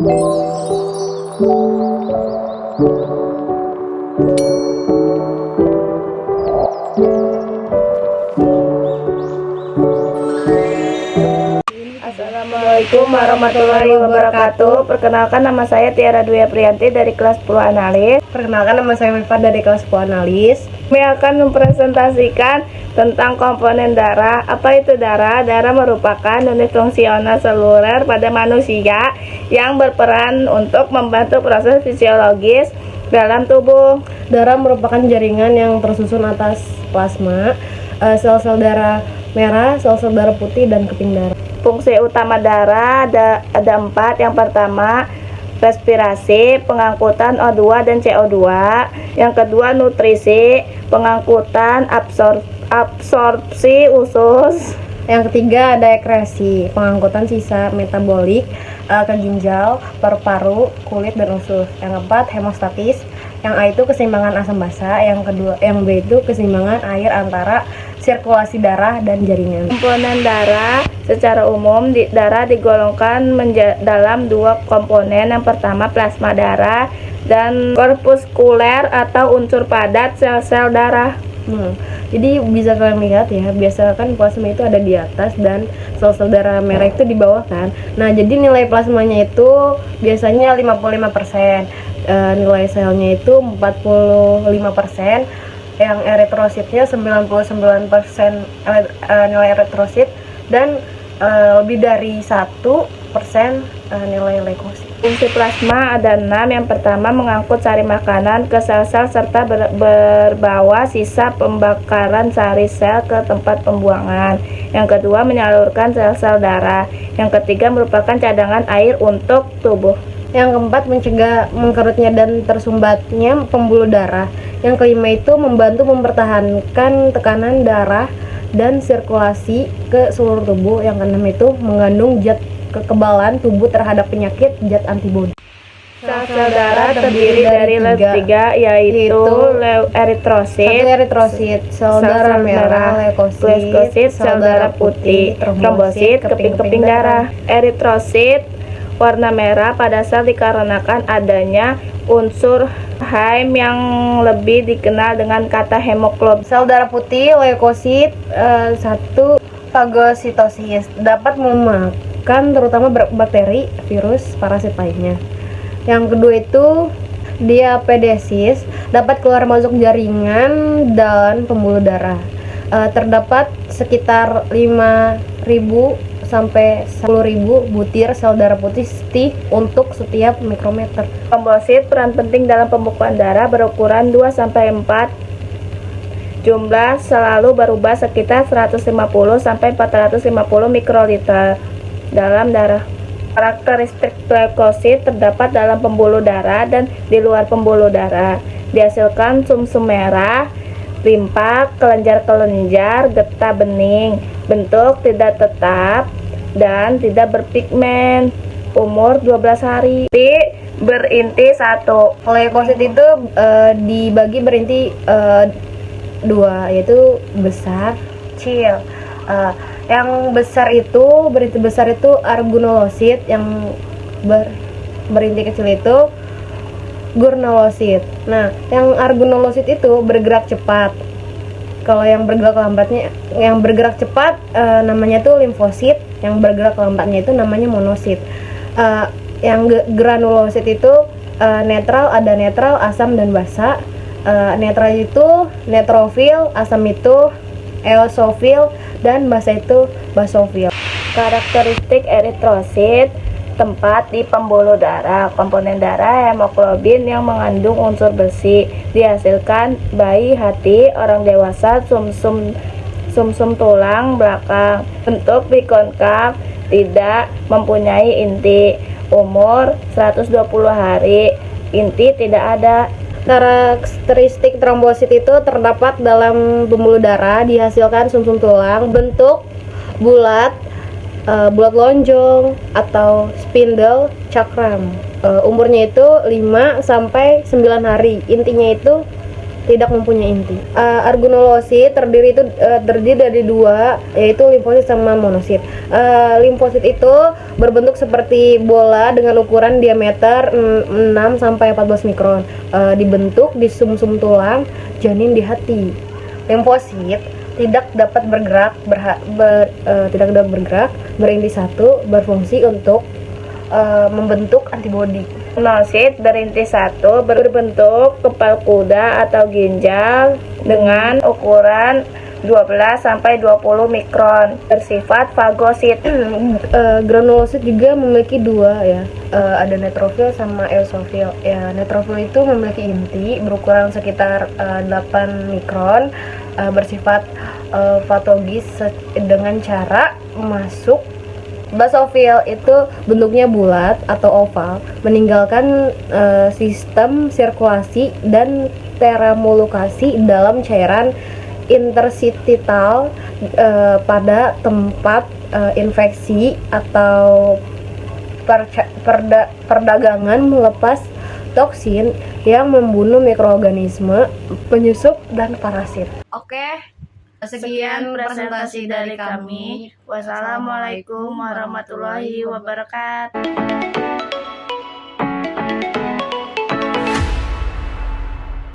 Assalamualaikum warahmatullahi wabarakatuh. Perkenalkan, nama saya Tiara Dwi Aprianti dari kelas 10 analis. Perkenalkan, nama saya Mifa dari kelas 10 analis. Kami akan mempresentasikan tentang komponen darah. Apa itu darah? Darah merupakan unit fungsional seluler pada manusia yang berperan untuk membantu proses fisiologis dalam tubuh. Darah merupakan jaringan yang tersusun atas plasma, sel-sel darah merah, sel-sel darah putih, dan keping darah. Fungsi utama darah ada 4. Yang pertama, respirasi, pengangkutan O2 dan CO2. Yang kedua, nutrisi, pengangkutan absorpsi usus. Yang ketiga, ada ekskresi, pengangkutan sisa metabolik ke ginjal, paru-paru, kulit, dan usus. Yang keempat, hemostatis. Yang A itu keseimbangan asam basa. Yang B itu keseimbangan air antara sirkulasi darah dan jaringan. Komponen darah secara umum, darah digolongkan dalam 2 komponen. Yang pertama, plasma darah dan korpuskuler atau unsur padat sel-sel darah. Jadi bisa kalian lihat ya, biasa kan plasma itu ada di atas dan sel-sel darah merah itu di bawah kan. Nah, jadi nilai plasmanya itu biasanya 55%, nilai selnya itu 45%, yang eritrositnya 99% nilai eritrosit, dan lebih dari 1% nilai leukosit. Fungsi plasma ada 6. Yang pertama, mengangkut sari makanan ke sel-sel serta berbawa sisa pembakaran sari sel ke tempat pembuangan. Yang kedua, menyalurkan sel-sel darah. Yang ketiga, merupakan cadangan air untuk tubuh. Yang keempat, mencegah mengkerutnya dan tersumbatnya pembuluh darah. Yang kelima itu membantu mempertahankan tekanan darah dan sirkulasi ke seluruh tubuh. Yang keenam itu mengandung zat kekebalan tubuh terhadap penyakit, zat antibodi. Sel-sel darah terdiri dari 3, yaitu eritrosit, sel darah merah, leukosit, sel darah putih, trombosit, keping-keping darah. Eritrosit warna merah pada sel dikarenakan adanya unsur heme yang lebih dikenal dengan kata hemoglobin. Sel darah putih, leukosit, 1 fagositosis, dapat memakan terutama bakteri, virus, parasit lainnya. Yang kedua itu diapedesis, dapat keluar masuk jaringan dan pembuluh darah. Terdapat sekitar 5.000 sampai 10.000 butir sel darah putih untuk setiap mikrometer. Trombosit peran penting dalam pembekuan darah, berukuran 2 sampai 4. Jumlah selalu berubah sekitar 150 sampai 450 mikroliter dalam darah. Karakteristik leukosit terdapat dalam pembuluh darah dan di luar pembuluh darah. Dihasilkan sumsum merah, limpa, kelenjar-kelenjar getah bening. Bentuk tidak tetap dan tidak berpigmen. Umur 12 hari. Berinti 1. Leukosit itu dibagi berinti 2, yaitu besar, kecil. Yang besar itu, berinti besar itu argunolosit, yang berinti kecil itu gurnolosit. Nah, yang argunolosit itu bergerak cepat. Kalau yang bergerak cepat namanya tuh limfosit, yang bergerak lambatnya itu namanya monosit. Yang granulosit itu netral, ada netral, asam, dan basa. Netral itu neutrofil, asam itu eosofil, dan basa itu basofil. Karakteristik eritrosit, tempat di pembuluh darah. Komponen darah hemoglobin yang mengandung unsur besi. Dihasilkan bayi, hati, orang dewasa, sumsum tulang belakang. Bentuk bikonkav, tidak mempunyai inti. Umur 120 hari. Inti tidak ada. Karakteristik trombosit itu terdapat dalam pembuluh darah, dihasilkan sumsum tulang, bentuk bulat, bulat lonjong atau spindle cakram. Umurnya itu 5 sampai 9 hari. Intinya itu tidak mempunyai inti. Organolosit terdiri dari dua, yaitu limfosit sama monosit. Limfosit itu berbentuk seperti bola dengan ukuran diameter 6 sampai 14 mikron. Dibentuk di sumsum tulang janin di hati. Limfosit tidak dapat bergerak, berinti satu, berfungsi untuk membentuk antibodi. Monosit berinti satu berbentuk kepal kuda atau ginjal dengan ukuran 12 sampai 20 mikron, bersifat fagosit. Granulosit juga memiliki dua ya, ada neutrofil sama eosofil. Ya, neutrofil itu memiliki inti berukuran sekitar 8 mikron, bersifat patologis dengan cara masuk. Basofil itu bentuknya bulat atau oval, meninggalkan sistem sirkulasi dan teramolukasi dalam cairan interstitial pada tempat infeksi atau perdagangan melepas toksin yang membunuh mikroorganisme, penyusup, dan parasit. Oke, sekian presentasi dari kami. Wassalamualaikum warahmatullahi wabarakatuh.